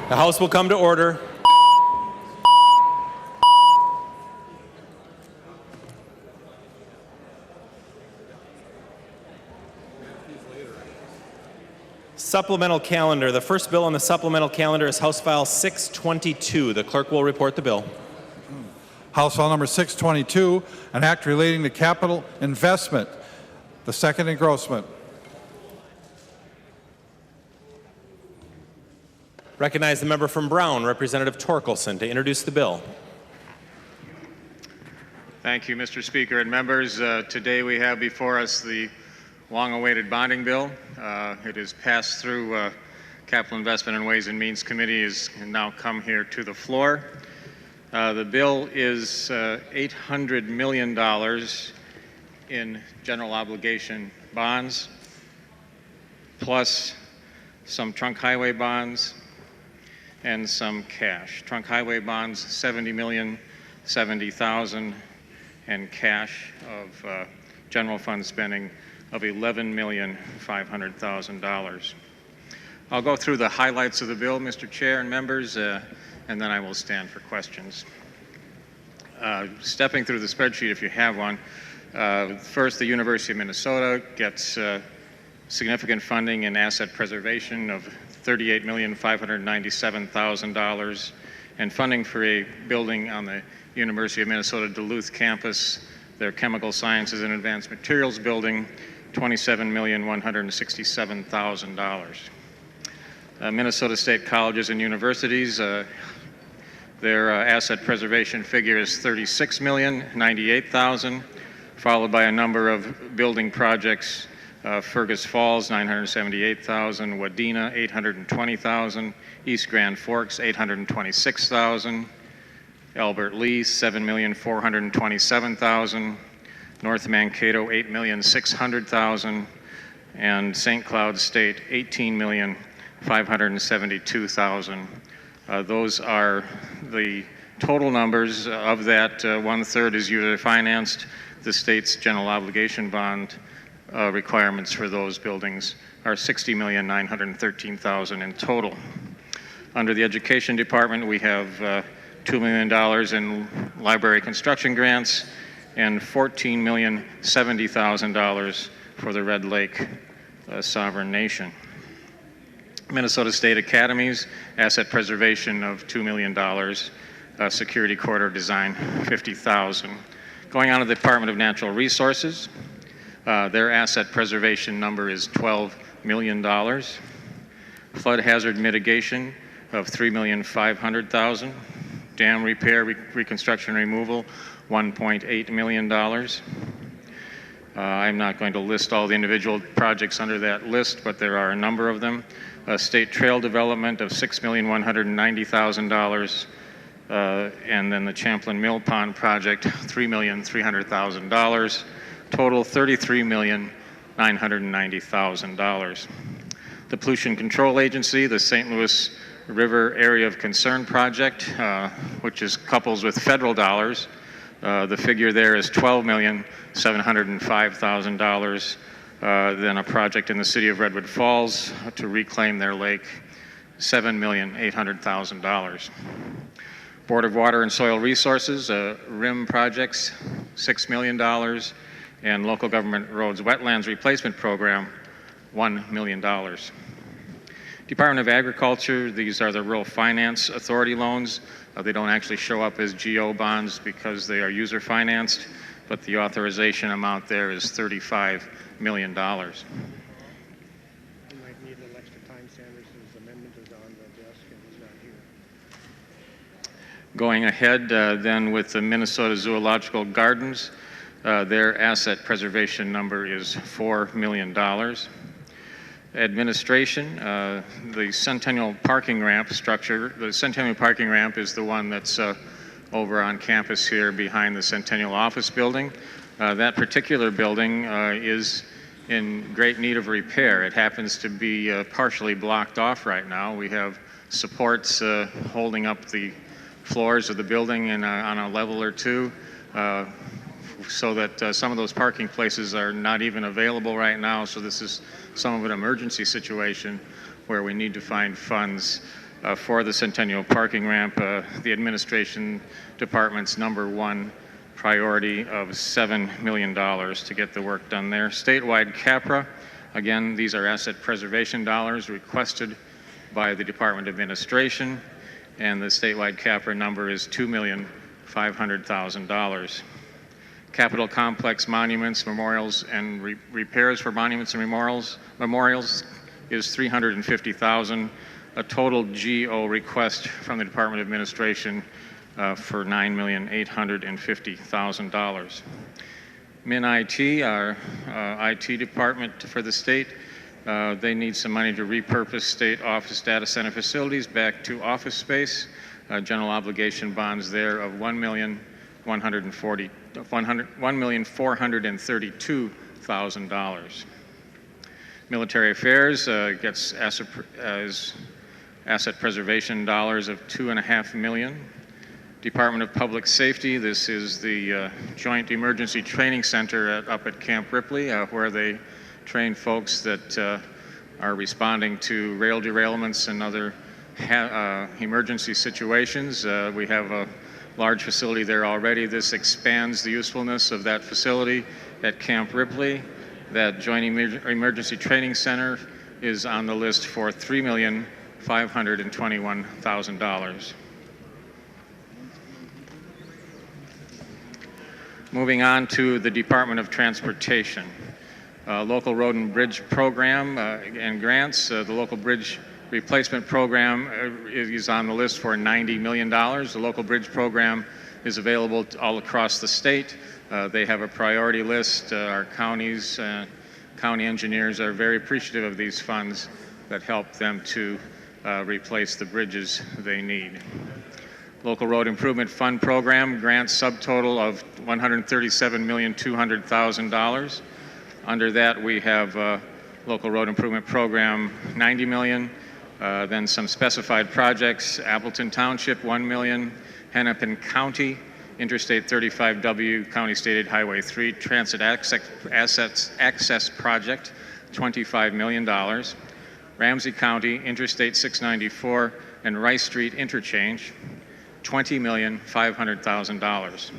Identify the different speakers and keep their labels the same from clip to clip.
Speaker 1: The House will come to order. Supplemental calendar. The first bill on the supplemental calendar is House File 622. The clerk will report the bill.
Speaker 2: House File number 622, an act relating to capital investment. The second engrossment.
Speaker 1: Recognize the member from Brown, Representative Torkelson, to introduce the bill.
Speaker 3: Thank you, Mr. Speaker and members. Today we have before us the long-awaited bonding bill. It has passed through Capital Investment and Ways and Means Committee, has now come here to the floor. The bill is $800 million in general obligation bonds, plus some trunk highway bonds and some cash. Trunk highway bonds, $70,070,000, and cash of general fund spending of $11,500,000. I'll go through the highlights of the bill, Mr. Chair and members, and then I will stand for questions. Stepping through the spreadsheet, if you have one, first, the University of Minnesota gets significant funding in asset preservation of $38,597,000, and funding for a building on the University of Minnesota Duluth campus, their Chemical Sciences and Advanced Materials building, $27,167,000. Minnesota State Colleges and Universities, their asset preservation figure is $36,098,000, followed by a number of building projects. Fergus Falls, $978,000, Wadena, $820,000, East Grand Forks, $826,000, Albert Lee, $7,427,000, North Mankato, $8,600,000, and St. Cloud State, $18,572,000. Those are the total numbers. Of that, 1/3 is user financed. The state's general obligation bond requirements for those buildings are $60,913,000 in total. Under the Education Department, we have $2 million in library construction grants and $14,070,000 for the Red Lake Sovereign Nation. Minnesota State Academies, asset preservation of $2 million, security corridor design, $50,000. Going on to the Department of Natural Resources, their asset preservation number is $12 million. Flood hazard mitigation of $3,500,000. Dam repair, reconstruction, removal, $1.8 million. I'm not going to list all the individual projects under that list, but there are a number of them. State trail development of $6,190,000. And then the Champlin Mill Pond project, $3,300,000. Total $33,990,000. The Pollution Control Agency, the St. Louis River Area of Concern project, which is couples with federal dollars. The figure there is $12,705,000. Then a project in the city of Redwood Falls to reclaim their lake, $7,800,000. Board of Water and Soil Resources, RIM projects, $6 million. And Local Government Roads Wetlands Replacement Program, $1 million. Department of Agriculture, these are the Rural Finance Authority loans. They don't actually show up as GO bonds because they are user financed, but the authorization amount there is $35 million.
Speaker 4: You might need a little extra time. Sanders's amendment is on the desk and he's not here.
Speaker 3: Going ahead then with the Minnesota Zoological Gardens, their asset preservation number is $4 million. Administration, the Centennial Parking Ramp structure. The Centennial Parking Ramp is the one that's over on campus here behind the Centennial Office Building. That particular building is in great need of repair. It happens to be partially blocked off right now. We have supports holding up the floors of the building and on a level or two, so that some of those parking places are not even available right now. So this is some of an emergency situation where we need to find funds for the Centennial Parking Ramp, the Administration Department's #1 priority of $7 million to get the work done there. Statewide CAPRA, again, these are asset preservation dollars requested by the Department of Administration, and the statewide CAPRA number is $2,500,000. Capital Complex Monuments, Memorials, and Repairs for Monuments and Memorials is $350,000. A total GO request from the Department of Administration for $9,850,000. MinIT, our IT department for the state, they need some money to repurpose state office data center facilities back to office space. General obligation bonds there of $1,432,000. Military Affairs gets asset preservation dollars of $2.5 million. Department of Public Safety, this is the Joint Emergency Training Center up at Camp Ripley, where they train folks that are responding to rail derailments and other emergency situations. We have a large facility there already. This expands the usefulness of that facility at Camp Ripley. That Joint Emergency Training Center is on the list for $3,521,000. Moving on to the Department of Transportation. Local Road and Bridge Program and grants. The Local Bridge Replacement Program is on the list for $90 million. The Local Bridge Program is available all across the state. They have a priority list. Our counties, county engineers are very appreciative of these funds that help them to replace the bridges they need. Local Road Improvement Fund Program, grants subtotal of $137,200,000. Under that, we have Local Road Improvement Program, $90 million. Then some specified projects, Appleton Township, $1 million. Hennepin County, Interstate 35W, County State Highway 3, Transit Access Project, $25 million. Ramsey County, Interstate 694 and Rice Street Interchange, $20,500,000.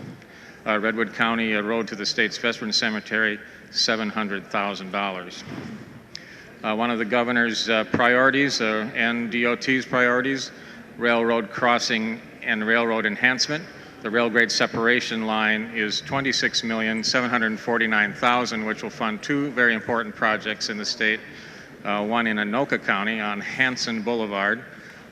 Speaker 3: Redwood County, a road to the state's Veteran Cemetery, $700,000. One of the governor's priorities and DOT's priorities, railroad crossing and railroad enhancement. The rail grade separation line is $26,749,000, which will fund two very important projects in the state. One in Anoka County on Hanson Boulevard,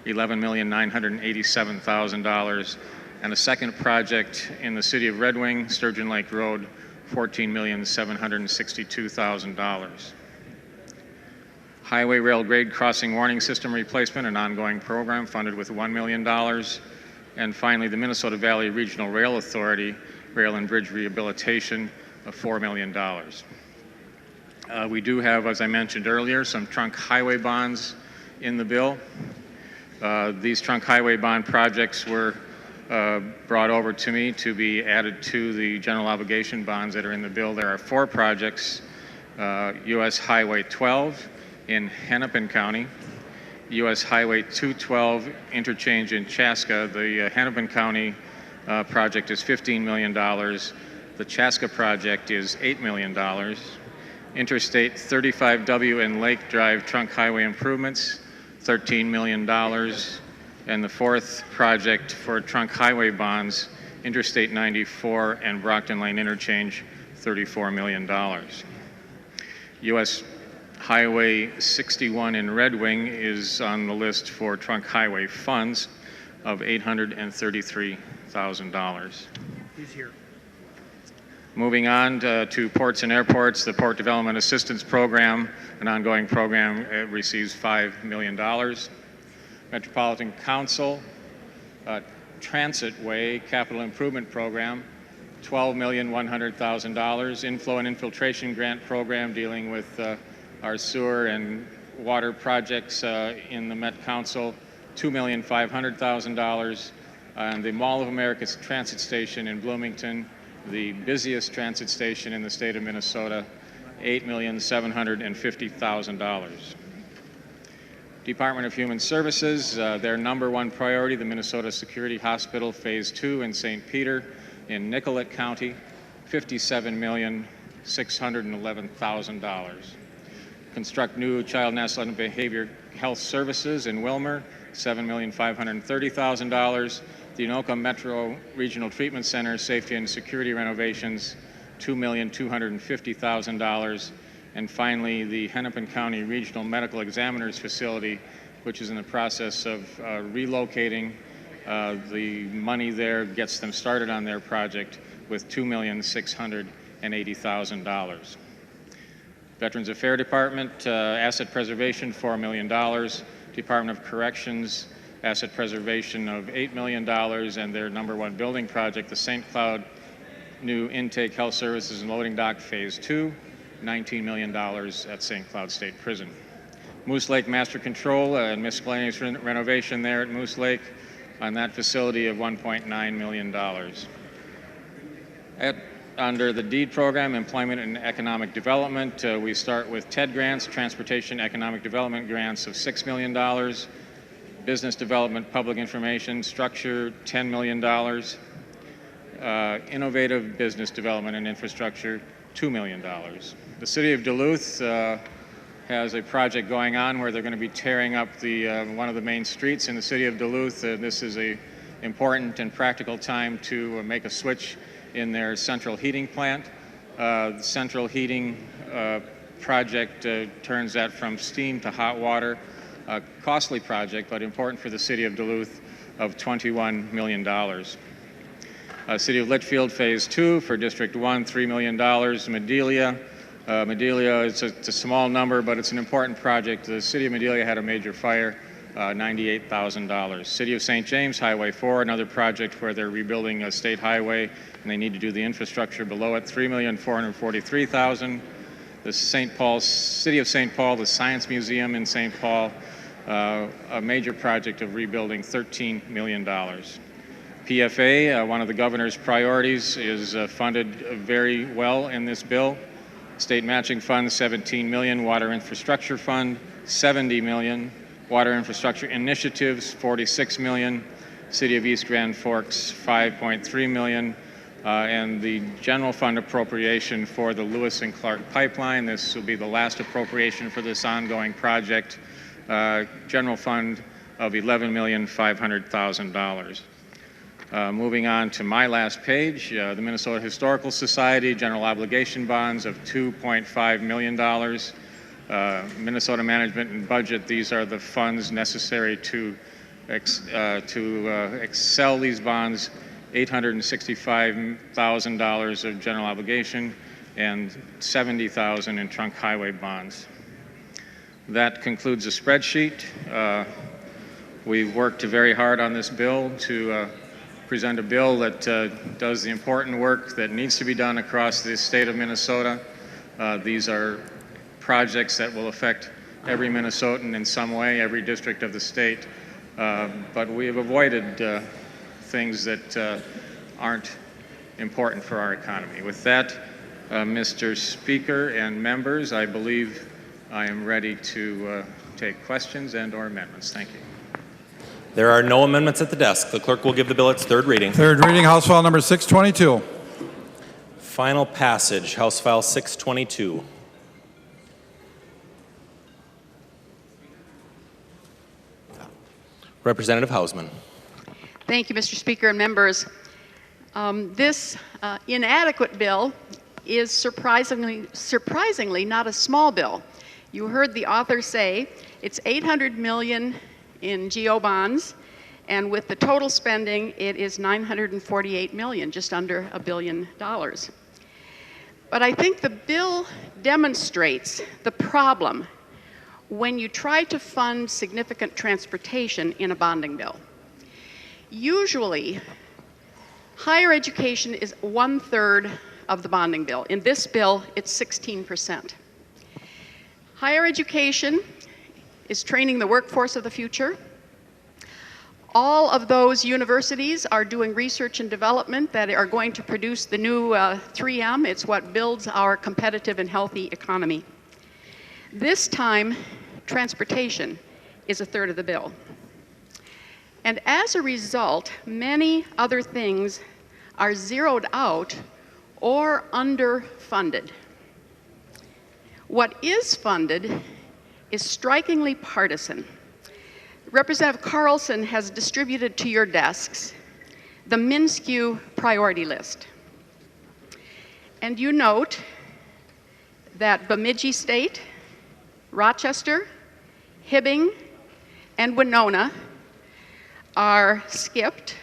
Speaker 3: $11,987,000, and a second project in the city of Red Wing, Sturgeon Lake Road, $14,762,000. Highway rail grade crossing warning system replacement, an ongoing program funded with $1 million. And finally, the Minnesota Valley Regional Rail Authority, rail and bridge rehabilitation of $4 million. We do have, as I mentioned earlier, some trunk highway bonds in the bill. These trunk highway bond projects were brought over to me to be added to the general obligation bonds that are in the bill. There are four projects: U.S. Highway 12 in Hennepin County, U.S. Highway 212 interchange in Chaska. The Hennepin County project is $15 million. The Chaska project is $8 million. Interstate 35W and Lake Drive trunk highway improvements, $13 million. And the fourth project for trunk highway bonds, Interstate 94 and Brockton Lane interchange, $34 million. U.S. Highway 61 in Red Wing is on the list for trunk highway funds of $833,000.
Speaker 4: He's here.
Speaker 3: Moving on to ports and airports, the Port Development Assistance Program, an ongoing program, receives $5 million. Metropolitan Council Transitway Capital Improvement Program, $12,100,000. Inflow and Infiltration Grant Program dealing with our sewer and water projects in the Met Council, $2,500,000. And the Mall of America's Transit Station in Bloomington, the busiest transit station in the state of Minnesota, $8,750,000. Department of Human Services, their number one priority, the Minnesota Security Hospital Phase 2 in St. Peter in Nicollet County, $57,611,000. Construct new child and adolescent behavior health services in Wilmer, $7,530,000. The Anoka Metro Regional Treatment Center safety and security renovations, $2,250,000. And finally, the Hennepin County Regional Medical Examiners Facility, which is in the process of relocating. The money there gets them started on their project with $2,680,000. Veterans Affairs Department, asset preservation, $4 million. Department of Corrections, asset preservation of $8 million, and their number one building project, the St. Cloud New Intake Health Services and Loading Dock Phase 2, $19 million at St. Cloud State Prison. Moose Lake Master Control and miscellaneous renovation there at Moose Lake on that facility of $1.9 million. Under the DEED program, Employment and Economic Development, we start with TED grants, Transportation Economic Development grants of $6 million. Business Development, Public Information Structure, $10 million. Innovative Business Development and Infrastructure, $2 million. The City of Duluth has a project going on where they're going to be tearing up one of the main streets in the City of Duluth. This is an important and practical time to make a switch in their central heating plant. The central heating project turns that from steam to hot water. A costly project, but important for the City of Duluth, of $21 million. City of Litchfield Phase 2 for District 1, $3 million. Medelia, it's a small number, but it's an important project. The City of Medelia had a major fire, $98,000. City of St. James, Highway 4, another project where they're rebuilding a state highway and they need to do the infrastructure below it, $3,443,000. The City of St. Paul, the Science Museum in St. Paul, a major project of rebuilding, $13 million. PFA, one of the governor's priorities, is funded very well in this bill. State Matching Fund, $17 million. Water Infrastructure Fund, $70 million. Water Infrastructure Initiatives, $46 million. City of East Grand Forks, $5.3 million. And the general fund appropriation for the Lewis and Clark Pipeline. This will be the last appropriation for this ongoing project. General fund of $11,500,000. Moving on to my last page, the Minnesota Historical Society general obligation bonds of $2.5 million. Minnesota Management and Budget, these are the funds necessary to excel these bonds, $865,000 of general obligation and $70,000 in trunk highway bonds. That concludes the spreadsheet. We've worked very hard on this bill to present a bill that does the important work that needs to be done across the state of Minnesota. These are projects that will affect every Minnesotan in some way, every district of the state. But we have avoided things that aren't important for our economy. With that, Mr. Speaker and members, I believe I am ready to take questions and/or amendments. Thank you.
Speaker 1: There are no amendments at the desk. The clerk will give the bill its third reading.
Speaker 2: Third reading, House File Number 622.
Speaker 1: Final passage, House File 622. Representative Hausman.
Speaker 5: Thank you, Mr. Speaker and members. This inadequate bill is surprisingly not a small bill. You heard the author say it's $800 million in GO bonds, and with the total spending, it is $948 million, just under $1 billion. But I think the bill demonstrates the problem when you try to fund significant transportation in a bonding bill. Usually, higher education is 1/3 of the bonding bill. In this bill, it's 16%. Higher education is training the workforce of the future. All of those universities are doing research and development that are going to produce the new 3M. It's what builds our competitive and healthy economy. This time, transportation is 1/3 of the bill. And as a result, many other things are zeroed out or underfunded. What is funded is strikingly partisan. Representative Carlson has distributed to your desks the MnSCU priority list. And you note that Bemidji State, Rochester, Hibbing, and Winona are skipped.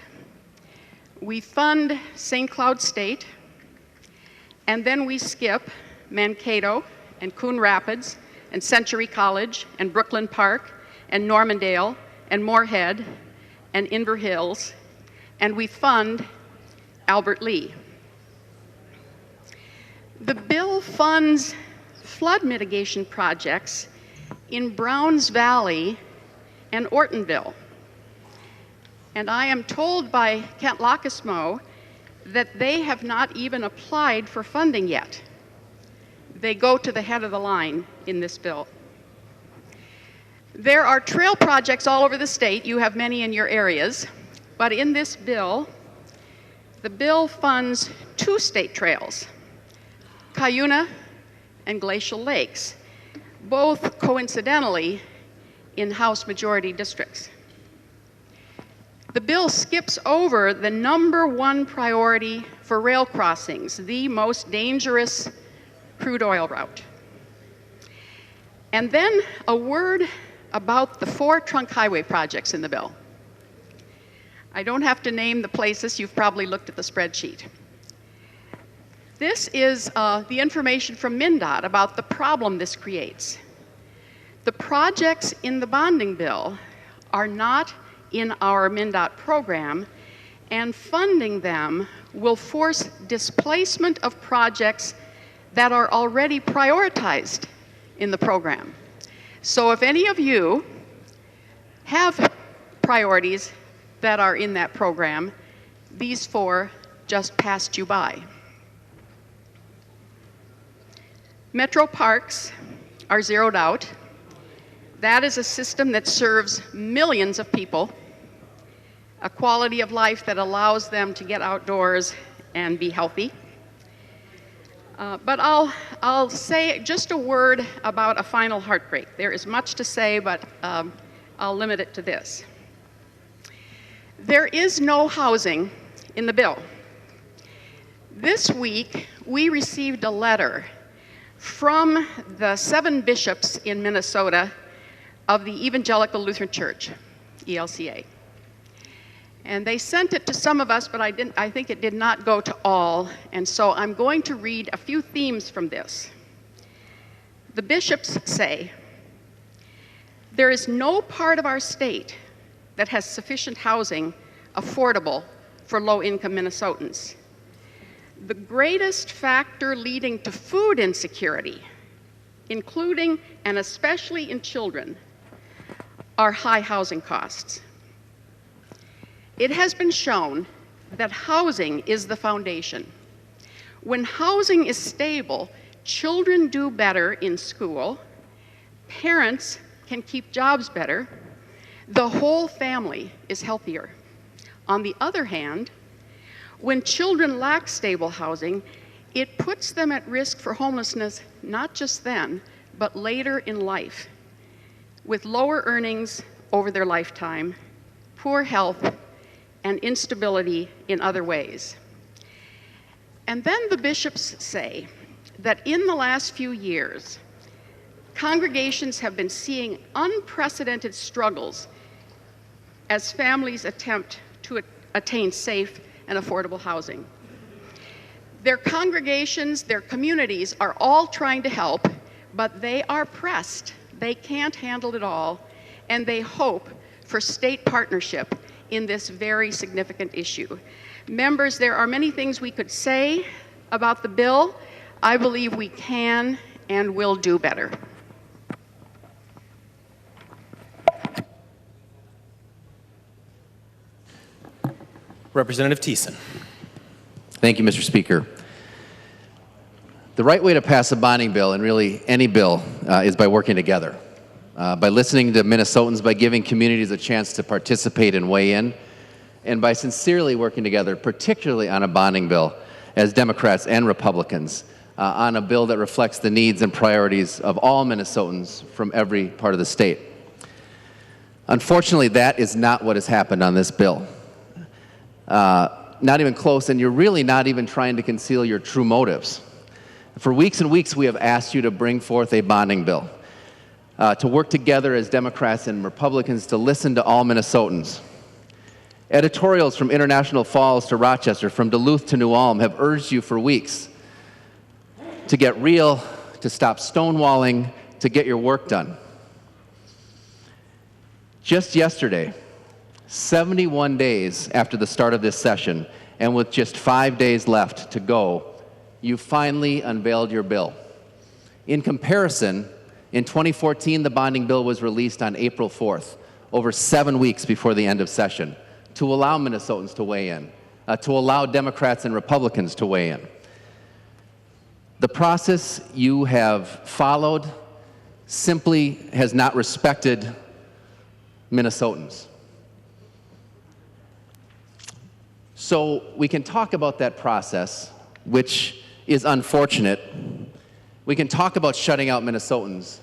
Speaker 5: We fund St. Cloud State, and then we skip Mankato and Coon Rapids and Century College and Brooklyn Park and Normandale and Moorhead and Inver Hills, and we fund Albert Lee. The bill funds flood mitigation projects in Browns Valley and Ortonville. And I am told by Kent Lockismo that they have not even applied for funding yet. They go to the head of the line in this bill. There are trail projects all over the state. You have many in your areas. But in this bill, the bill funds 2 state trails, Cuyuna and Glacial Lakes, both coincidentally in House majority districts. The bill skips over the #1 priority for rail crossings, the most dangerous crude oil route. And then a word about the 4 trunk highway projects in the bill. I don't have to name the places, you've probably looked at the spreadsheet. This is the information from MnDOT about the problem this creates. The projects in the bonding bill are not in our MnDOT program, and funding them will force displacement of projects that are already prioritized in the program. So if any of you have priorities that are in that program, these 4 just passed you by. Metro parks are zeroed out. That is a system that serves millions of people, a quality of life that allows them to get outdoors and be healthy. But I'll say just a word about a final heartbreak. There is much to say, but I'll limit it to this. There is no housing in the bill. This week, we received a letter from the 7 bishops in Minnesota of the Evangelical Lutheran Church, ELCA. And they sent it to some of us, but I think it did not go to all. And so I'm going to read a few themes from this. The bishops say, there is no part of our state that has sufficient housing affordable for low-income Minnesotans. The greatest factor leading to food insecurity, including and especially in children, are high housing costs. It has been shown that housing is the foundation. When housing is stable, children do better in school, parents can keep jobs better, the whole family is healthier. On the other hand, when children lack stable housing, it puts them at risk for homelessness not just then, but later in life, with lower earnings over their lifetime, poor health, and instability in other ways. And then the bishops say that in the last few years, congregations have been seeing unprecedented struggles as families attempt to attain safe and affordable housing. Their congregations, their communities are all trying to help, but they are pressed. They can't handle it all, and they hope for state partnership in this very significant issue. Members, there are many things we could say about the bill. I believe we can and will do better.
Speaker 1: Representative Thiessen.
Speaker 6: Thank you, Mr. Speaker. The right way to pass a bonding bill, and really any bill, is by working together. by listening to Minnesotans, by giving communities a chance to participate and weigh in, and by sincerely working together, particularly on a bonding bill, as Democrats and Republicans, on a bill that reflects the needs and priorities of all Minnesotans from every part of the state. Unfortunately, that is not what has happened on this bill. Not even close, and you're really not even trying to conceal your true motives. For weeks and weeks, we have asked you to bring forth a bonding bill, to work together as Democrats and Republicans to listen to all Minnesotans. Editorials from International Falls to Rochester, from Duluth to New Ulm have urged you for weeks to get real, to stop stonewalling, to get your work done. Just yesterday, 71 days after the start of this session, and with just 5 days left to go, you finally unveiled your bill. In comparison, in 2014, the bonding bill was released on April 4th, over 7 weeks before the end of session, to allow Minnesotans to weigh in, to allow Democrats and Republicans to weigh in. The process you have followed simply has not respected Minnesotans. So we can talk about that process, which is unfortunate. We can talk about shutting out Minnesotans,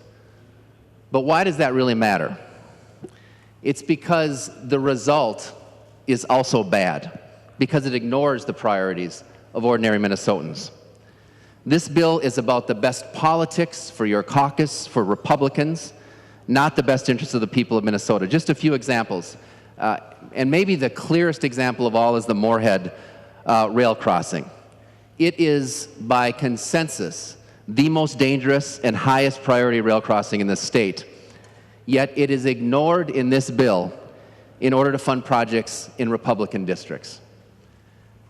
Speaker 6: but why does that really matter? It's because the result is also bad, because it ignores the priorities of ordinary Minnesotans. This bill is about the best politics for your caucus, for Republicans, not the best interests of the people of Minnesota. Just a few examples. And maybe the clearest example of all is the Moorhead rail crossing. It is, by consensus, the most dangerous and highest priority rail crossing in the state. Yet it is ignored in this bill in order to fund projects in Republican districts.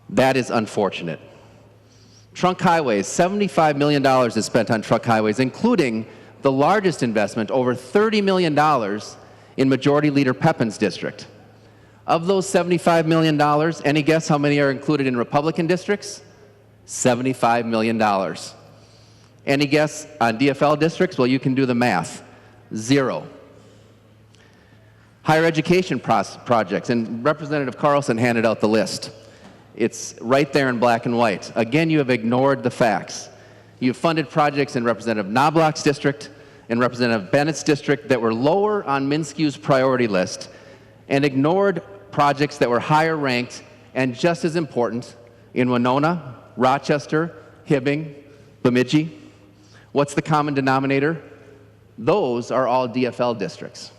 Speaker 6: That is unfortunate. Trunk highways, $75 million is spent on truck highways, including the largest investment, over $30 million in Majority Leader Pepin's district. Of those $75 million, any guess how many are included in Republican districts? $75 million. Any guess on DFL districts? Well, you can do the math. 0. Higher education projects, and Representative Carlson handed out the list. It's right there in black and white. Again, you have ignored the facts. You've funded projects in Representative Knobloch's district and Representative Bennett's district that were lower on Minskew's priority list, and ignored projects that were higher ranked and just as important in Winona, Rochester, Hibbing, Bemidji. What's the common denominator? Those are all DFL districts.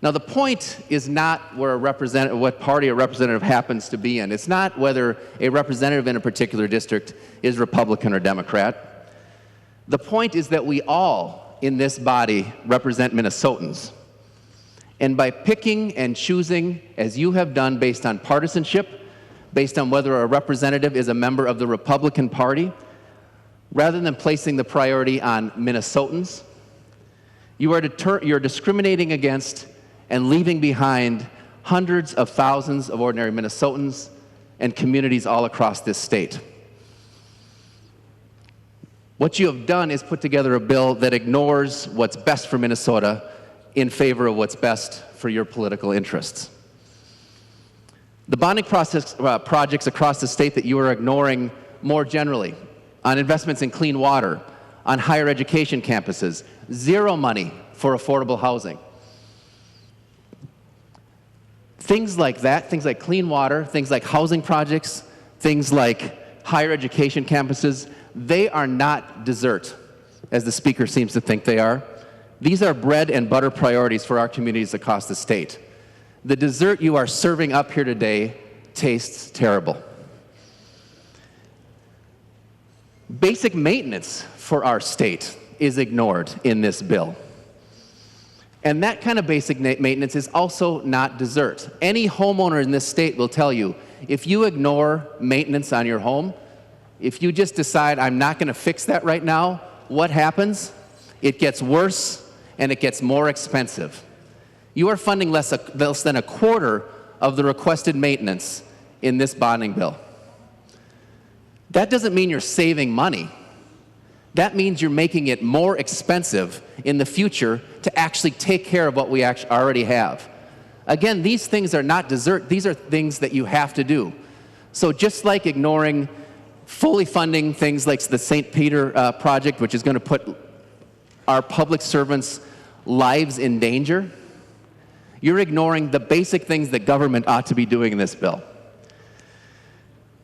Speaker 6: Now, the point is not where what party a representative happens to be in. It's not whether a representative in a particular district is Republican or Democrat. The point is that we all in this body represent Minnesotans. And by picking and choosing, as you have done, based on partisanship, based on whether a representative is a member of the Republican Party, rather than placing the priority on Minnesotans, you're discriminating against and leaving behind hundreds of thousands of ordinary Minnesotans and communities all across this state. What you have done is put together a bill that ignores what's best for Minnesota in favor of what's best for your political interests. The bonding process, projects across the state that you are ignoring more generally, on investments in clean water, on higher education campuses, 0 money for affordable housing. Things like that, things like clean water, things like housing projects, things like higher education campuses, they are not dessert, as the speaker seems to think they are. These are bread and butter priorities for our communities across the state. The dessert you are serving up here today tastes terrible. Basic maintenance for our state is ignored in this bill. And that kind of basic maintenance is also not dessert. Any homeowner in this state will tell you, if you ignore maintenance on your home, if you just decide, I'm not going to fix that right now, what happens? It gets worse and it gets more expensive. You are funding less than a quarter of the requested maintenance in this bonding bill. That doesn't mean you're saving money. That means you're making it more expensive in the future to actually take care of what we already have. Again, these things are not dessert. These are things that you have to do. So just like ignoring fully funding things like the St. Peter project, which is going to put our public servants' lives in danger, you're ignoring the basic things that government ought to be doing in this bill.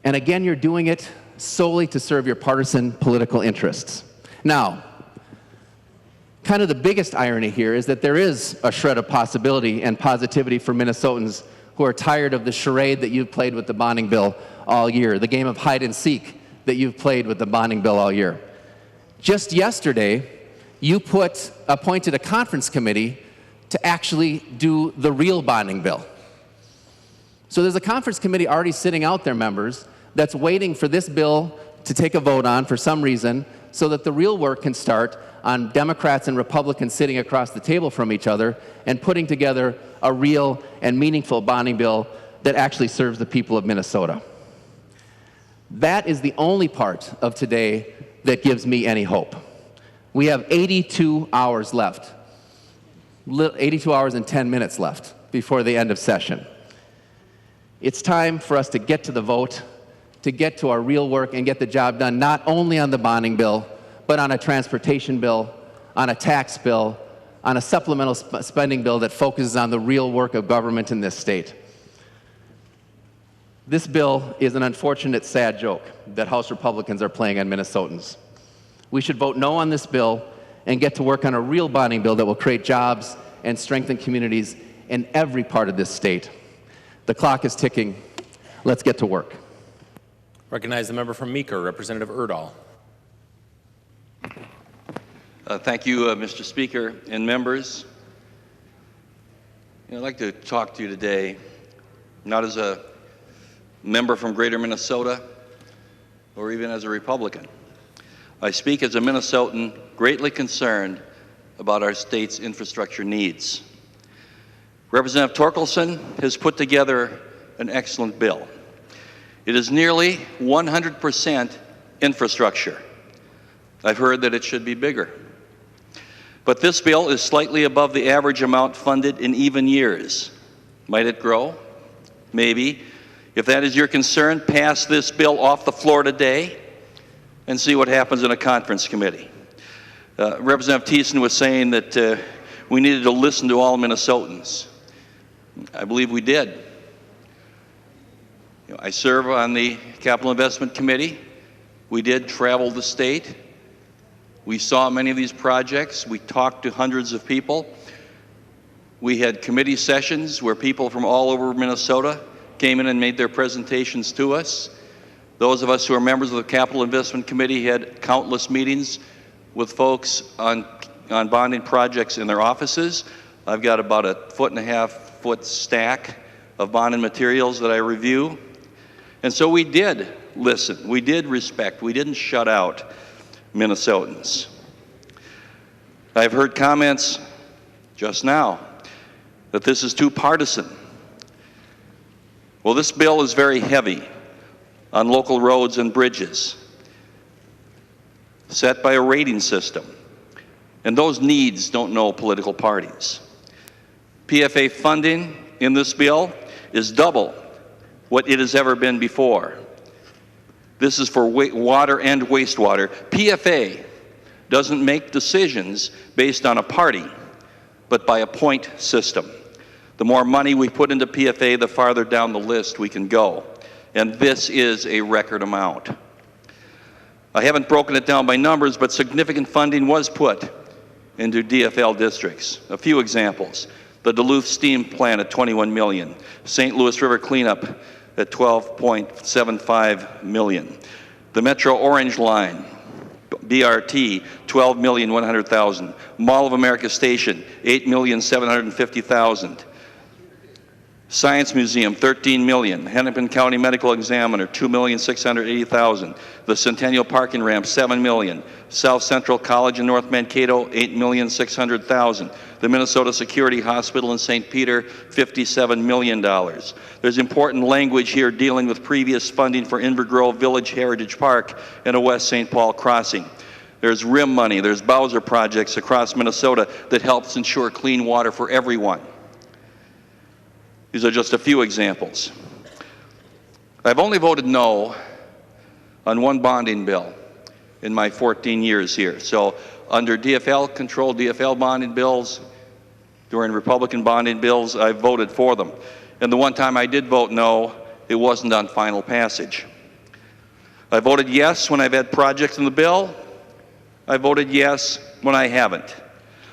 Speaker 6: And again, you're doing it solely to serve your partisan political interests. Now, kind of the biggest irony here is that there is a shred of possibility and positivity for Minnesotans who are tired of the charade that you've played with the bonding bill all year, the game of hide and seek that you've played with the bonding bill all year. Just yesterday, you appointed a conference committee to actually do the real bonding bill. So there's a conference committee already sitting out there, members, that's waiting for this bill to take a vote on for some reason so that the real work can start on Democrats and Republicans sitting across the table from each other and putting together a real and meaningful bonding bill that actually serves the people of Minnesota. That is the only part of today that gives me any hope. We have 82 hours left, 82 hours and 10 minutes left before the end of session. It's time for us to get to the vote, to get to our real work and get the job done, not only on the bonding bill, but on a transportation bill, on a tax bill, on a supplemental spending bill that focuses on the real work of government in this state. This bill is an unfortunate, sad joke that House Republicans are playing on Minnesotans. We should vote no on this bill and get to work on a real bonding bill that will create jobs and strengthen communities in every part of this state. The clock is ticking. Let's get to work.
Speaker 1: Recognize the member from Meeker, Representative Erdahl.
Speaker 7: Thank you, Mr. Speaker and members. I'd like to talk to you today, not as a member from Greater Minnesota or even as a Republican. I speak as a Minnesotan greatly concerned about our state's infrastructure needs. Representative Torkelson has put together an excellent bill. It is nearly 100% infrastructure. I've heard that it should be bigger. But this bill is slightly above the average amount funded in even years. Might it grow? Maybe. If that is your concern, pass this bill off the floor today and see what happens in a conference committee. Representative Thiessen was saying that we needed to listen to all Minnesotans. I believe we did. I serve on the Capital Investment Committee. We did travel the state. We saw many of these projects. We talked to hundreds of people. We had committee sessions where people from all over Minnesota came in and made their presentations to us. Those of us who are members of the Capital Investment Committee had countless meetings with folks on bonding projects in their offices. I've got about a 1.5 foot stack of bonding materials that I review. And so we did listen, we did respect, we didn't shut out Minnesotans. I've heard comments just now that this is too partisan. Well, this bill is very heavy on local roads and bridges, set by a rating system. And those needs don't know political parties. PFA funding in this bill is double what it has ever been before. This is for water and wastewater. PFA doesn't make decisions based on a party, but by a point system. The more money we put into PFA, the farther down the list we can go. And this is a record amount. I haven't broken it down by numbers, but significant funding was put into DFL districts. A few examples. The Duluth Steam Plant at $21 million. St. Louis River Cleanup at $12.75 million. The Metro Orange Line, BRT, $12,100,000. Mall of America Station, $8,750,000. Science Museum, $13 million. Hennepin County Medical Examiner, $2,680,000. The Centennial Parking Ramp, $7 million. South Central College in North Mankato, $8,600,000. The Minnesota Security Hospital in St. Peter, $57 million. There's important language here dealing with previous funding for Inver Grove Village Heritage Park and a West St. Paul crossing. There's RIM money, there's Bowser projects across Minnesota that helps ensure clean water for everyone. These are just a few examples. I've only voted no on one bonding bill in my 14 years here. So under DFL-controlled DFL bonding bills, during Republican bonding bills, I voted for them. And the one time I did vote no, it wasn't on final passage. I voted yes when I've had projects in the bill. I voted yes when I haven't.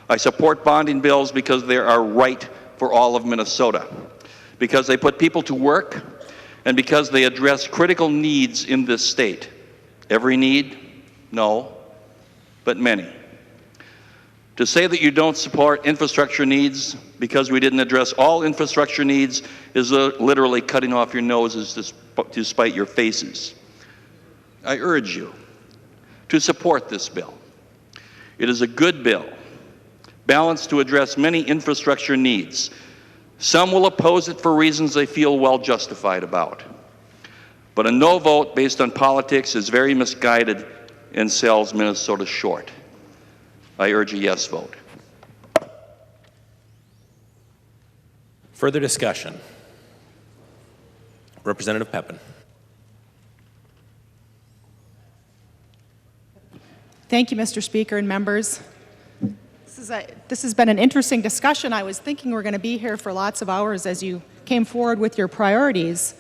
Speaker 7: I support bonding bills because they are right for all of Minnesota, because they put people to work, and because they address critical needs in this state. Every need? No, but many. To say that you don't support infrastructure needs because we didn't address all infrastructure needs is literally cutting off your noses to spite your faces. I urge you to support this bill. It is a good bill, balanced to address many infrastructure needs. Some will oppose it for reasons they feel well justified about. But a no vote based on politics is very misguided and sells Minnesota short. I urge a yes vote.
Speaker 1: Further discussion. Representative Pepin.
Speaker 8: Thank you, Mr. Speaker and members. This has been an interesting discussion. I was thinking we're going to be here for lots of hours as you came forward with your priorities.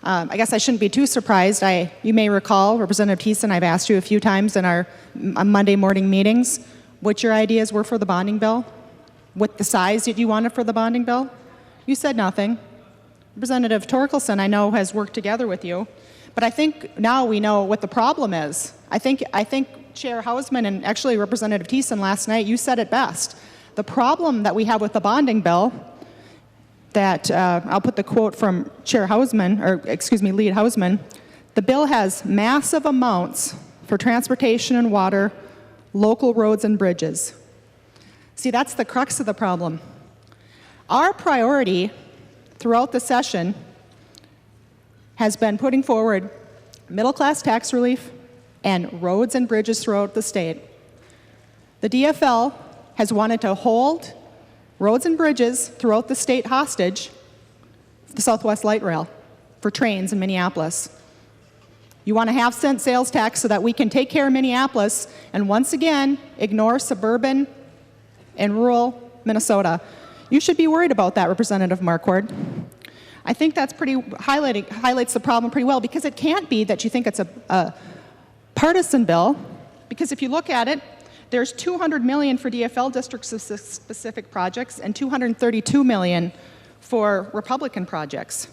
Speaker 8: I guess I shouldn't be too surprised. You may recall, Representative Thiessen, I've asked you a few times in our Monday morning meetings what your ideas were for the bonding bill, what the size that you wanted for the bonding bill. You said nothing. Representative Torkelson, I know, has worked together with you, but I think now we know what the problem is. I think Chair Hausman and actually Representative Thiessen last night, you said it best. The problem that we have with the bonding bill, that I'll put the quote from Chair Hausman, or excuse me, Lead Hausman, the bill has massive amounts for transportation and water, local roads and bridges. See, that's the crux of the problem. Our priority throughout the session has been putting forward middle-class tax relief and roads and bridges throughout the state. The DFL has wanted to hold roads and bridges throughout the state hostage, the Southwest Light Rail, for trains in Minneapolis. You want a half-cent sales tax so that we can take care of Minneapolis and once again ignore suburban and rural Minnesota. You should be worried about that, Representative Marquardt. I think that's highlights the problem pretty well, because it can't be that you think it's a partisan bill, because if you look at it, there's $200 million for DFL district-specific projects and $232 million for Republican projects.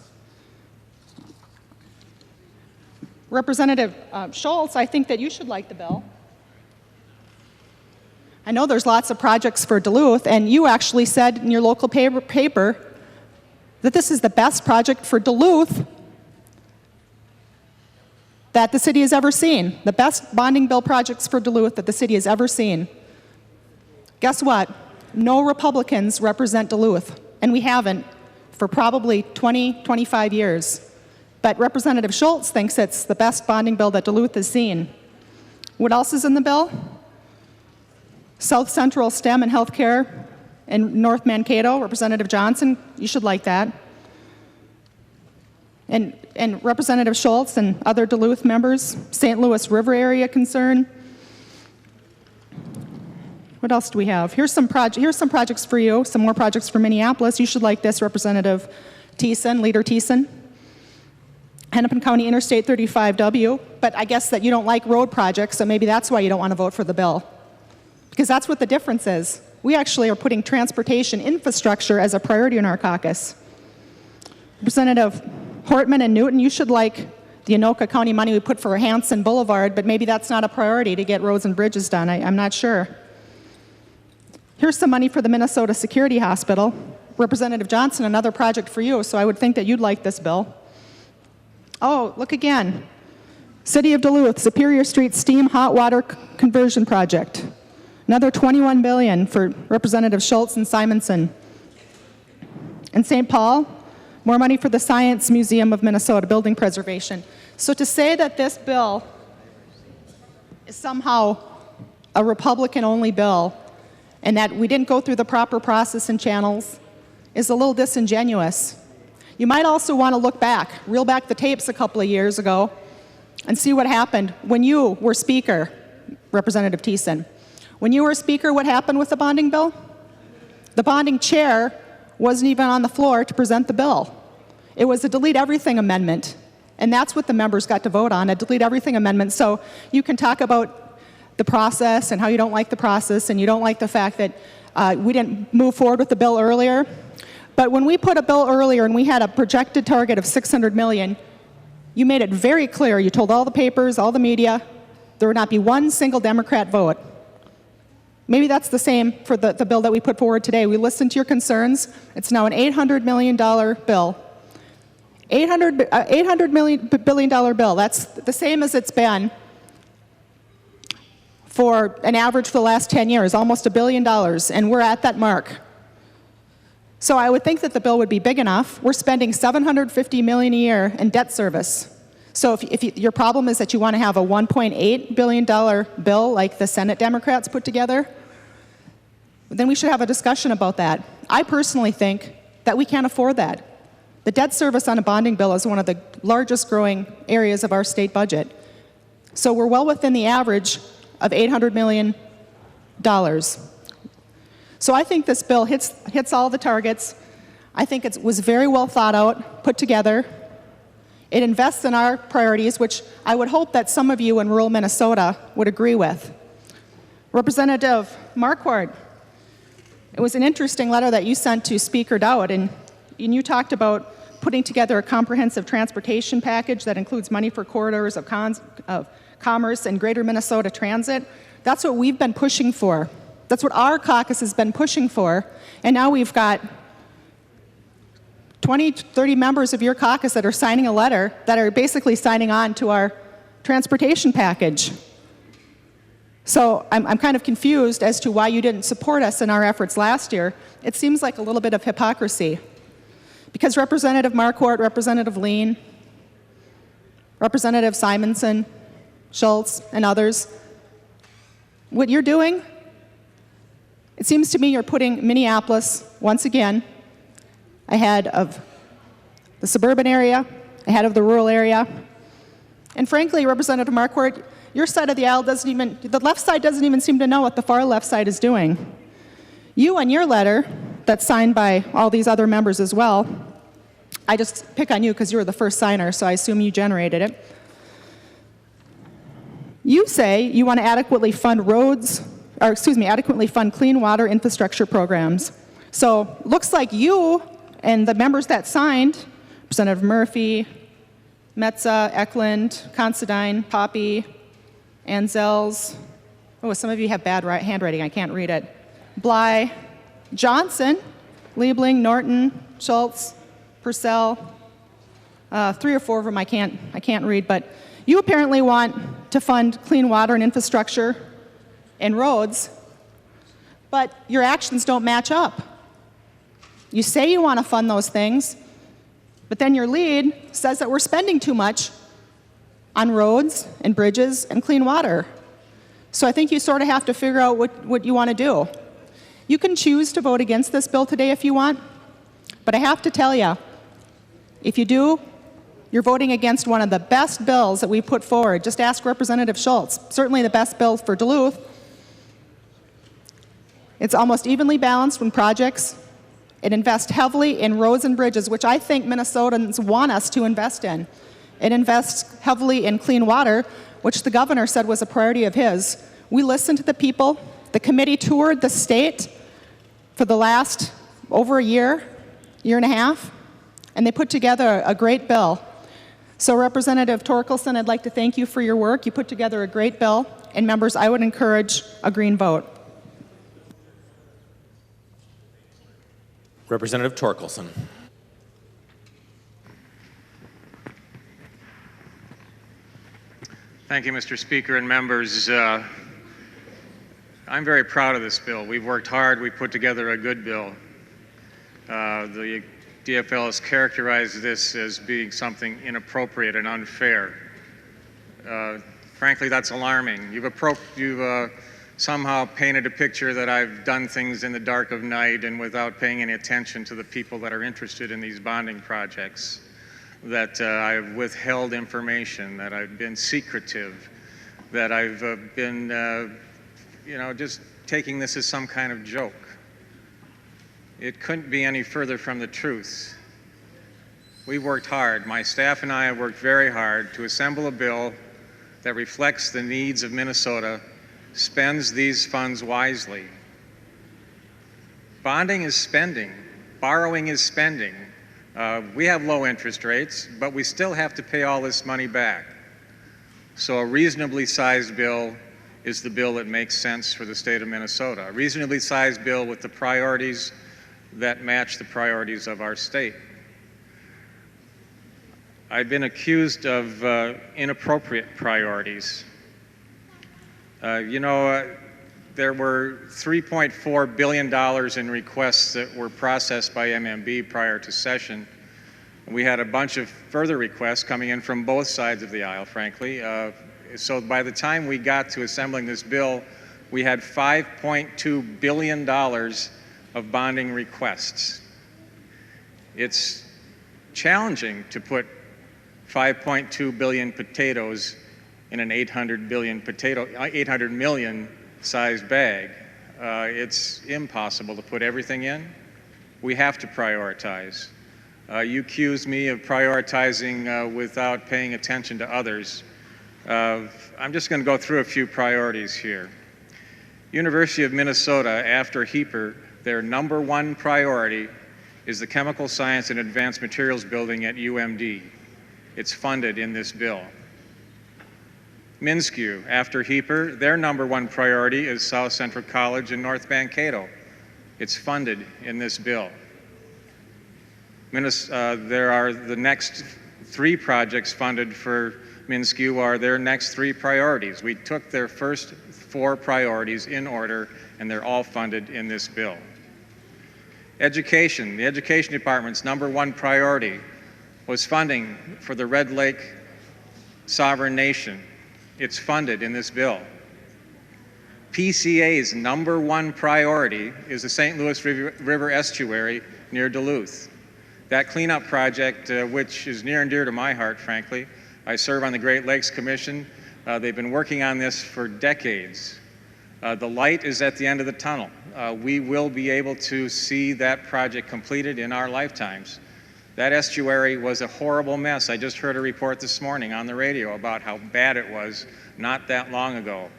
Speaker 8: Representative Schultz, I think that you should like the bill. I know there's lots of projects for Duluth, and you actually said in your local paper that this is the best project for Duluth that the city has ever seen. The best bonding bill projects for Duluth that the city has ever seen. Guess what? No Republicans represent Duluth, and we haven't for probably 20, 25 years. But Representative Schultz thinks it's the best bonding bill that Duluth has seen. What else is in the bill? South Central STEM and healthcare in North Mankato. Representative Johnson, you should like that. And Representative Schultz and other Duluth members, St. Louis River area concern. What else do we have? Here's some projects for you, some more projects for Minneapolis. You should like this, Representative Thiessen, Leader Thiessen. Hennepin County Interstate 35W, but I guess that you don't like road projects, so maybe that's why you don't want to vote for the bill. Because that's what the difference is. We actually are putting transportation infrastructure as a priority in our caucus. Representative Hortman and Newton, you should like the Anoka County money we put for Hanson Boulevard, but maybe that's not a priority to get roads and bridges done. I'm not sure. Here's some money for the Minnesota Security Hospital. Representative Johnson, another project for you, so I would think that you'd like this bill. Oh, look again. City of Duluth, Superior Street Steam Hot Water Conversion Project. Another $21 billion for Representative Schultz and Simonson. In St. Paul, more money for the Science Museum of Minnesota, building preservation. So to say that this bill is somehow a Republican-only bill and that we didn't go through the proper process and channels is a little disingenuous. You might also want to look back, reel back the tapes a couple of years ago, and see what happened when you were Speaker, Representative Thiessen. When you were Speaker, what happened with the bonding bill? The bonding chair wasn't even on the floor to present the bill. It was a delete everything amendment, and that's what the members got to vote on, a delete everything amendment. So you can talk about the process and how you don't like the process and you don't like the fact that we didn't move forward with the bill earlier. But when we put a bill earlier and we had a projected target of $600 million, you made it very clear. You told all the papers, all the media, there would not be one single Democrat vote. Million that's the same for the bill that we put forward today. We listened to your concerns. It's now an $800 million bill. $800 billion bill. That's the same as it's been for an average for the last 10 years, almost $1 billion, and we're at that mark. So I would think that the bill would be big enough. We're spending $750 million a year in debt service. So if your problem is that you want to have a $1.8 billion bill like the Senate Democrats put together, then we should have a discussion about that. I personally think that we can't afford that. The debt service on a bonding bill is one of the largest growing areas of our state budget. So we're well within the average of $800 million. So I think this bill hits all the targets. I think it was very well thought out, put together. It invests in our priorities, which I would hope that some of you in rural Minnesota would agree with. Representative Marquardt, it was an interesting letter that you sent to Speaker Dowd, and you talked about putting together a comprehensive transportation package that includes money for corridors of commerce and greater Minnesota transit. That's what we've been pushing for. That's what our caucus has been pushing for. And now we've got 20, 30 members of your caucus that are signing a letter that are basically signing on to our transportation package. So I'm kind of confused as to why you didn't support us in our efforts last year. It seems like a little bit of hypocrisy. Because Representative Marquardt, Representative Lean, Representative Simonson, Schultz, and others, what you're doing, it seems to me you're putting Minneapolis, once again, ahead of the suburban area, ahead of the rural area. And frankly, Representative Marquardt, your side of the aisle doesn't even, the left side doesn't even seem to know what the far left side is doing. You, in your letter, that's signed by all these other members as well, I just pick on you because you were the first signer, so I assume you generated it. You say you want to adequately fund adequately fund clean water infrastructure programs. So looks like you and the members that signed, Representative Murphy, Metza, Eklund, Considine, Poppy, Anzels, oh, some of you have bad handwriting, I can't read it. Bly, Johnson, Liebling, Norton, Schultz, Purcell, 3 or 4 of them I can't read, but you apparently want to fund clean water and infrastructure and roads, but your actions don't match up. You say you want to fund those things, but then your lead says that we're spending too much on roads and bridges and clean water. So I think you sort of have to figure out what you want to do. You can choose to vote against this bill today if you want, but I have to tell you, if you do, you're voting against one of the best bills that we put forward. Just ask Representative Schultz. Certainly the best bill for Duluth. It's almost evenly balanced in projects. It invests heavily in roads and bridges, which I think Minnesotans want us to invest in. It invests heavily in clean water, which the governor said was a priority of his. We listened to the people. The committee toured the state for the last over a year and a half, and they put together a great bill. So Representative Torkelson, I'd like to thank you for your work. You put together a great bill, and members, I would encourage a green vote.
Speaker 1: Representative Torkelson.
Speaker 3: Thank you, Mr. Speaker and members. I'm very proud of this bill. We've worked hard. We put together a good bill. The DFL has characterized this as being something inappropriate and unfair. Frankly, that's alarming. You've somehow painted a picture that I've done things in the dark of night and without paying any attention to the people that are interested in these bonding projects, that I've withheld information, that I've been secretive, that I've been, just taking this as some kind of joke. It couldn't be any further from the truth. We've worked hard. My staff and I have worked very hard to assemble a bill that reflects the needs of Minnesota, spends these funds wisely. Bonding is spending. Borrowing is spending. We have low interest rates, but we still have to pay all this money back. So a reasonably sized bill is the bill that makes sense for the state of Minnesota. A reasonably sized bill with the priorities that match the priorities of our state. I've been accused of inappropriate priorities. There were $3.4 billion in requests that were processed by MMB prior to session. We had a bunch of further requests coming in from both sides of the aisle, frankly. So by the time we got to assembling this bill, we had $5.2 billion of bonding requests. It's challenging to put 5.2 billion potatoes in an 800 million size bag. It's impossible to put everything in. We have to prioritize. You accuse me of prioritizing without paying attention to others. I'm just going to go through a few priorities here. University of Minnesota, after HEPR, their number one priority is the Chemical Science and Advanced Materials Building at UMD. It's funded in this bill. MNSCU, after HEPR, their number one priority is South Central College in North Mankato. It's funded in this bill. There are the next three projects funded for MNSCU are their next three priorities. We took their first four priorities in order, and they're all funded in this bill. Education, the Education Department's number one priority was funding for the Red Lake sovereign nation. It's funded in this bill. PCA's number one priority is the St. Louis River Estuary near Duluth. That cleanup project, which is near and dear to my heart, frankly. I serve on the Great Lakes Commission. They've been working on this for decades. The light is at the end of the tunnel. We will be able to see that project completed in our lifetimes. That estuary was a horrible mess. I just heard a report this morning on the radio about how bad it was not that long ago.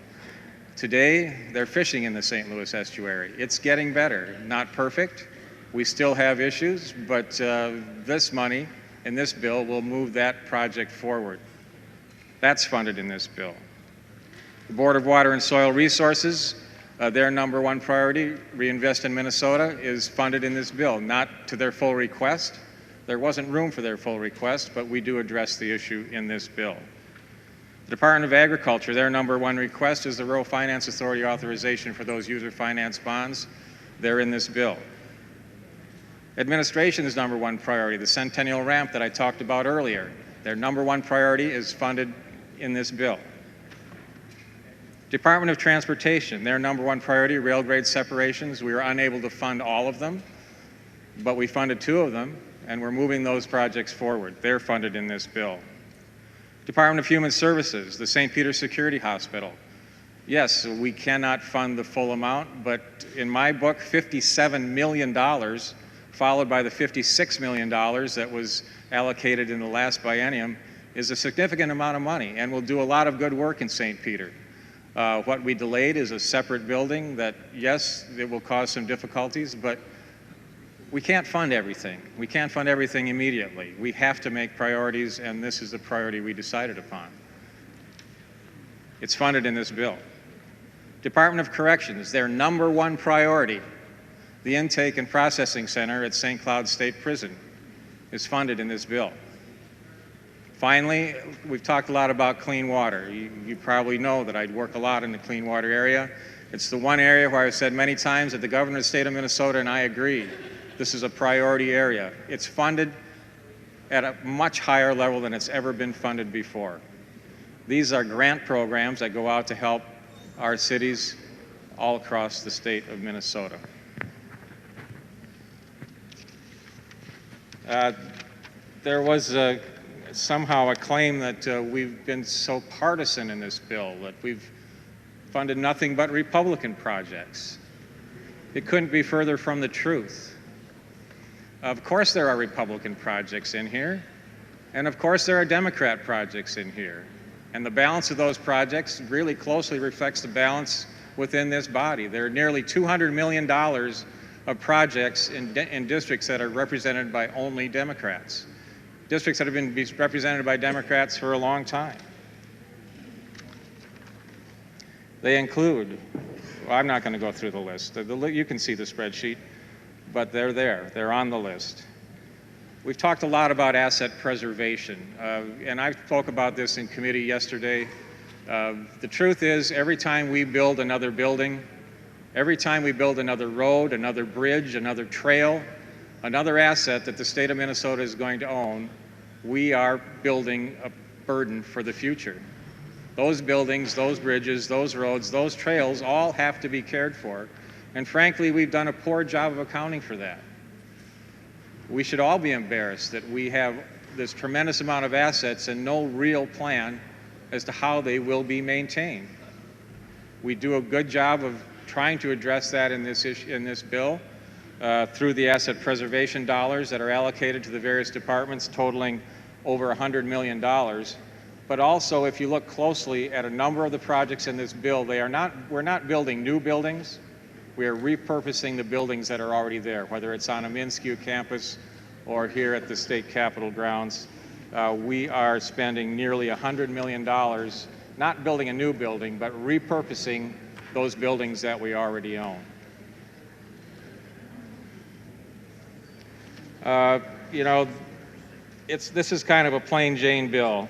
Speaker 3: Today, they're fishing in the St. Louis estuary. It's getting better. Not perfect. We still have issues, but this money in this bill will move that project forward. That's funded in this bill. The Board of Water and Soil Resources, their number one priority, Reinvest in Minnesota, is funded in this bill, not to their full request. There wasn't room for their full request, but we do address the issue in this bill. The Department of Agriculture, their number one request is the Rural Finance Authority authorization for those user finance bonds. They're in this bill. Administration's number one priority, the Centennial Ramp that I talked about earlier, their number one priority is funded in this bill. Department of Transportation, their number one priority, rail grade separations. We were unable to fund all of them, but we funded two of them, and we're moving those projects forward. They're funded in this bill. Department of Human Services, the St. Peter Security Hospital. Yes, we cannot fund the full amount, but in my book, $57 million, followed by the $56 million that was allocated in the last biennium, is a significant amount of money and will do a lot of good work in St. Peter. What we delayed is a separate building that, yes, it will cause some difficulties, but we can't fund everything. We can't fund everything immediately. We have to make priorities, and this is the priority we decided upon. It's funded in this bill. Department of Corrections, their number one priority, the Intake and Processing Center at St. Cloud State Prison, is funded in this bill. Finally, we've talked a lot about clean water. You probably know that I work a lot in the clean water area. It's the one area where I've said many times that the governor of the state of Minnesota and I agree. This is a priority area. It's funded at a much higher level than it's ever been funded before. These are grant programs that go out to help our cities all across the state of Minnesota. There was somehow a claim that we've been so partisan in this bill, that we've funded nothing but Republican projects. It couldn't be further from the truth. Of course there are Republican projects in here, and of course there are Democrat projects in here. And the balance of those projects really closely reflects the balance within this body. There are nearly $200 million of projects in districts that are represented by only Democrats. Districts that have been represented by Democrats for a long time. They include, well, I'm not going to go through the list. You can see the spreadsheet, but they're there. They're on the list. We've talked a lot about asset preservation, and I spoke about this in committee yesterday. The truth is, every time we build another building, every time we build another road, another bridge, another trail, another asset that the state of Minnesota is going to own, we are building a burden for the future. Those buildings, those bridges, those roads, those trails all have to be cared for. And frankly, we've done a poor job of accounting for that. We should all be embarrassed that we have this tremendous amount of assets and no real plan as to how they will be maintained. We do a good job of trying to address that in this bill through the asset preservation dollars that are allocated to the various departments, totaling over $100 million. But also, if you look closely at a number of the projects in this bill, we're not building new buildings. We are repurposing the buildings that are already there, whether it's on a Minskew campus or here at the state capitol grounds. We are spending nearly $100 million, not building a new building, but repurposing those buildings that we already own. You know, this is kind of a plain Jane bill.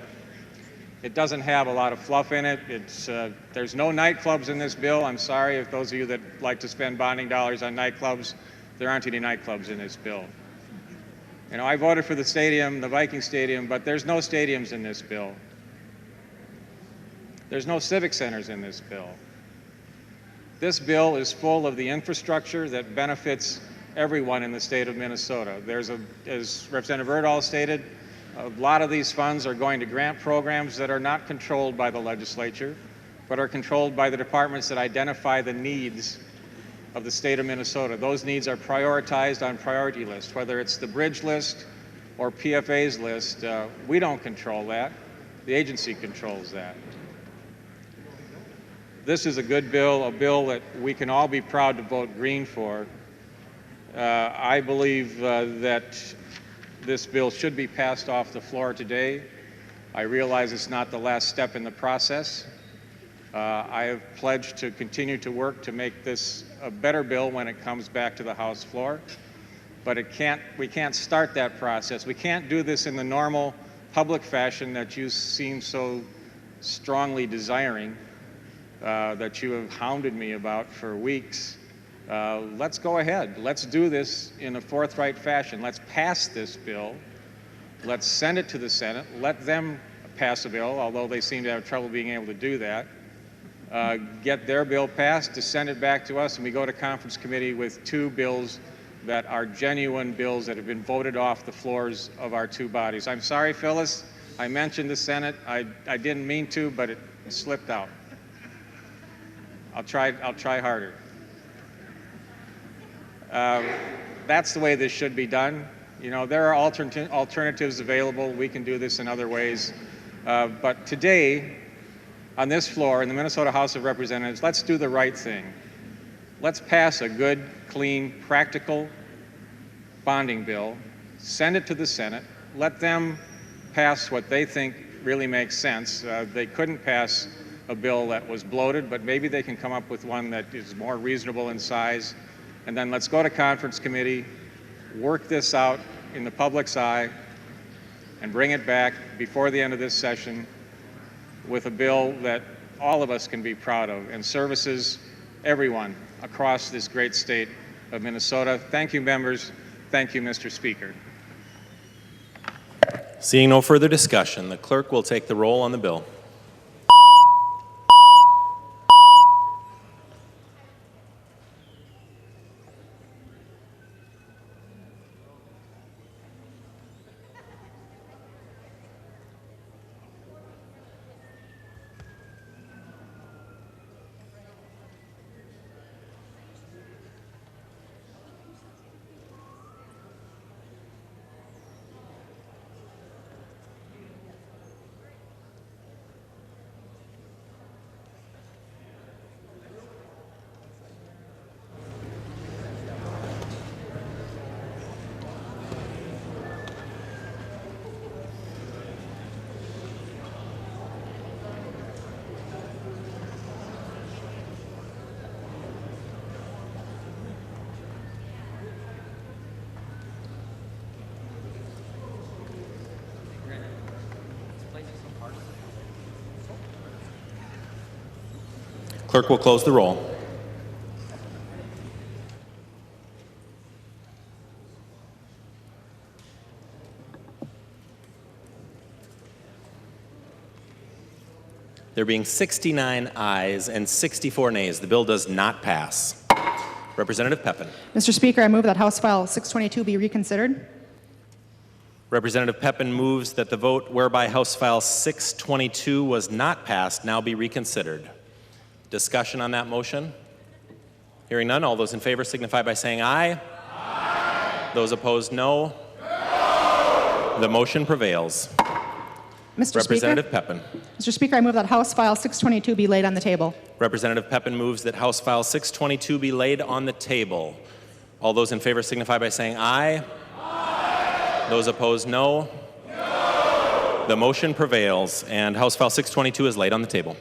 Speaker 3: It doesn't have a lot of fluff in it. There's no nightclubs in this bill. I'm sorry if those of you that like to spend bonding dollars on nightclubs, there aren't any nightclubs in this bill. You know, I voted for the stadium, the Viking Stadium, but there's no stadiums in this bill. There's no civic centers in this bill. This bill is full of the infrastructure that benefits everyone in the state of Minnesota. As Representative Erdahl stated, a lot of these funds are going to grant programs that are not controlled by the legislature, but are controlled by the departments that identify the needs of the state of Minnesota. Those needs are prioritized on priority lists, whether it's the bridge list or PFA's list. We don't control that. The agency controls that. This is a good bill, a bill that we can all be proud to vote green for. I believe that this bill should be passed off the floor today. I realize it's not the last step in the process. I have pledged to continue to work to make this a better bill when it comes back to the House floor. But we can't start that process. We can't do this in the normal public fashion that you seem so strongly desiring, that you have hounded me about for weeks. Let's go ahead. Let's do this in a forthright fashion. Let's pass this bill. Let's send it to the Senate. Let them pass a bill, although they seem to have trouble being able to do that. Get their bill passed, to send it back to us, and we go to conference committee with two bills that are genuine bills that have been voted off the floors of our two bodies. I'm sorry, Phyllis. I mentioned the Senate. I didn't mean to, but it slipped out. I'll try harder. That's the way this should be done. You know, there are alternatives available. We can do this in other ways. But today, on this floor in the Minnesota House of Representatives, let's do the right thing. Let's pass a good, clean, practical bonding bill, send it to the Senate, let them pass what they think really makes sense. They couldn't pass a bill that was bloated, but maybe they can come up with one that is more reasonable in size. And then let's go to conference committee, work this out in the public's eye, and bring it back before the end of this session with a bill that all of us can be proud of and services everyone across this great state of Minnesota. Thank you, members. Thank you, Mr. Speaker.
Speaker 1: Seeing no further discussion, the clerk will take the roll on the bill. Clerk will close the roll. There being 69 ayes and 64 nays, the bill does not pass. Representative Pepin.
Speaker 8: Mr. Speaker, I move that House File 622 be reconsidered.
Speaker 1: Representative Pepin moves that the vote whereby House File 622 was not passed now be reconsidered. Discussion on that motion? Hearing none, all those in favor signify by saying aye. Aye. Those opposed, no. No. The motion prevails.
Speaker 8: Mr.
Speaker 1: Representative
Speaker 8: Speaker,
Speaker 1: Pepin.
Speaker 8: Mr. Speaker, I move that House File 622 be laid on the table.
Speaker 1: Representative Pepin moves that House File 622 be laid on the table. All those in favor signify by saying aye. Aye. Those opposed, no. No. The motion prevails, and House File 622 is laid on the table.